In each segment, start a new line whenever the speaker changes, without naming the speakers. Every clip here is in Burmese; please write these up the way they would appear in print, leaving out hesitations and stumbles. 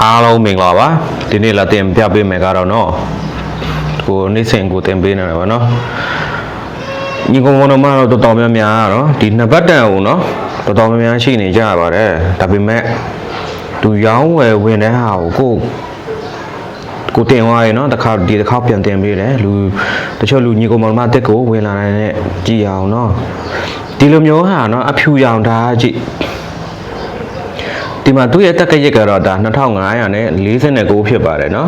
အားလုံးမင်္ဂလာပါဒီနေ့လာတင်ပြပေးမယ်ကတော့နော်ကိုနေ့စဉ်ကိုတင်ပေးနေတယ်ဗောနော်ညီကောင်တို့မှတော့တော်တော်များများနော်ဒီနှစ်ပတ်တန်ကိုနော်တော်တော်များများရှိနေကြပါတယ်ဒါပေမဲ့သူရောင်းဝယ်ဝင်တဲ့ဟာကိုတင်သွားရနော်တစ်ခါပြန်တင်ပေးတယ်လူတချို့လူညီကောင်မှတက်ကိုဝင်လာတဲ့ကြည်အောင်နော်ဒီလိုမျိုးဟာနော်အဖြူရောင်ဒါကြည့်ဒီမှာသူ့ရဲ့တက်ကရက်ကတော့ဒါ2500နဲ့49ဖြစ်ပါတယ်เนาะ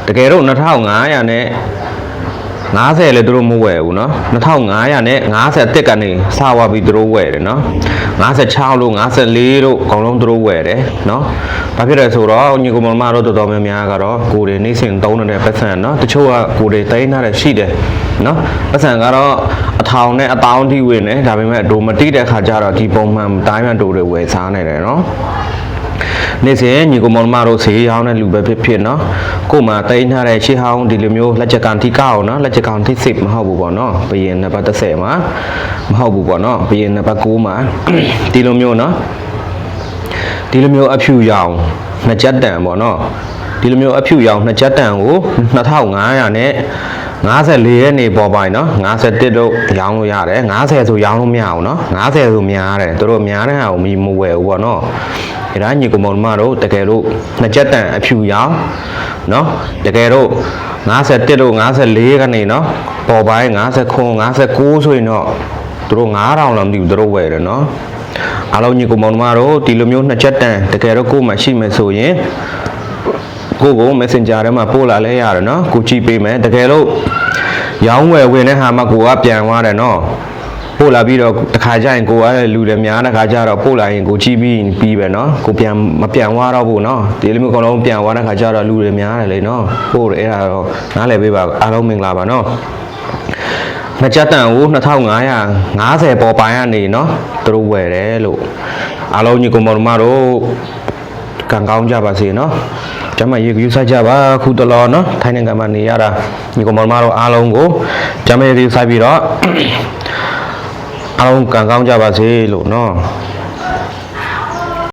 တကယ်တော့2500နဲ့50လည်းသူတို့မဝယ်ဘူးเนาะ2500နဲ့50အတက်ကနေစဝါပြီးသူတို့ဝယ်တယ်เนาะ56လို့54လို့အကုန်လုံးသူတို့ဝယ်တယ်เนาะဘာဖြစ်လဲဆိုတော့ညီကောင်မတို့တော်တော်များများကတော့ကိုယ်တွေနေစဉ်သုံးနေတဲ့ပတ်စံเนาะတချို့ကကိုယ်တွေတိုင်းထားတဲ့ရှိတယ်เนาะပတ်စံကတော့အထောင်နဲ့အတောင်းထိဝင်တယ်ဒါပေမဲ့ဒိုမတိတဲ့ခါကျတော့ဒီပုံမှန်တိုင်းမှန်ဒိုတွေဝယ်စားနေတယ်เนาะနေ့စဉ်ညီကောင်မတို့ဈေးရောင်းတဲ့လူပဲဖြစ်เนาะကို့မှာတိုင်းထားတဲ့ရှေးဟောင်းဒီလိုမျိုးလက်ချက်ကန်ထိကောက်เนาะလက်ချက်ကန်ထိစစ်မဟုတ်ဘူးပေါ့เนาะဘယင်နံပါတ်30မှာမဟုတ်ဘူးပေါ့เนาะဘယင်နံပါတ်9မှာဒီလိုမျိုးเนาะဒီလိုမျိုးအဖြူရောင်နှစ်ချက်တန်ပေါ့เนาะဒီလိုမျိုးအဖြူရောင်နှစ်ချက်တန်ကို2500နဲ့54ရက်နေပေါ်ပိုင်းเนาะ51တို့ရောင်းလို့ရတယ်50ဆိုရောင်းလို့မရအောင်เนาะ50ဆိုများတယ်သူတို့များတဲ့ဟာကိုမဝယ်ဘူးပေါ့เนาะဒါညီကောင်မတို့တကယ်လို့နှစ်ချက်တန်အဖြူရောင်เนาะတကယ်လို့51တို့54ကနေเนาะပေါ်ပိုင်း59 59ဆိုရင်တော့သူတို့9000လောက်မသိဘူးသူတို့ဝယ်တယ်เนาะအားလုံးညီကောင်မတို့ဒီလိုမျိုးနှစ်ချက်တန်တကယ်တော့ကိုယ်မှရှိမယ်ဆိုရင်ကို Messenger ထဲမှာပို့လာလဲရတယ်เนาะကိုကြည့်ပေးမယ်တကယ်လို့ရောင်းဝယ်ဝင်တဲ့ဟာမှကိုကပြန်သွားတယ်เนาะပို့လာပြီးတော့တစ်ခါကျရင်ကိုကလူတွေများတဲ့ခါကျတော့ပို့လာရင်ကိုကြည့်ပြီးပဲเนาะကိုပြန်မပြန်သွားတော့ဘူးเนาะဒီလိုမျိုးကောင်လုံးပြန်သွားတဲ့ခါကျတော့လူတွေများတယ်လေเนาะပို့တယ်အဲ့ဒါတော့နားလည်ပေးပါအားလုံးမင်္ဂလာပါเนาะနှစ်ချက်တန်ကို2550ပေါ်ပိုင်းကနေเนาะသူတို့ဝယ်တယ်လို့အားလုံးညီကောင်မတို့ကံကောင်းကြပါစေเนาะကျမရေယူဆိုင်ကြပါခုတလောเนาะထိုင်းနိုင်ငံမှာနေရတာညီကောင်မတို့အားလုံးကိုကျမရေယူဆိုင်ပြီးတော့အားလုံးကံကောင်းကြပါစေလို့เนาะ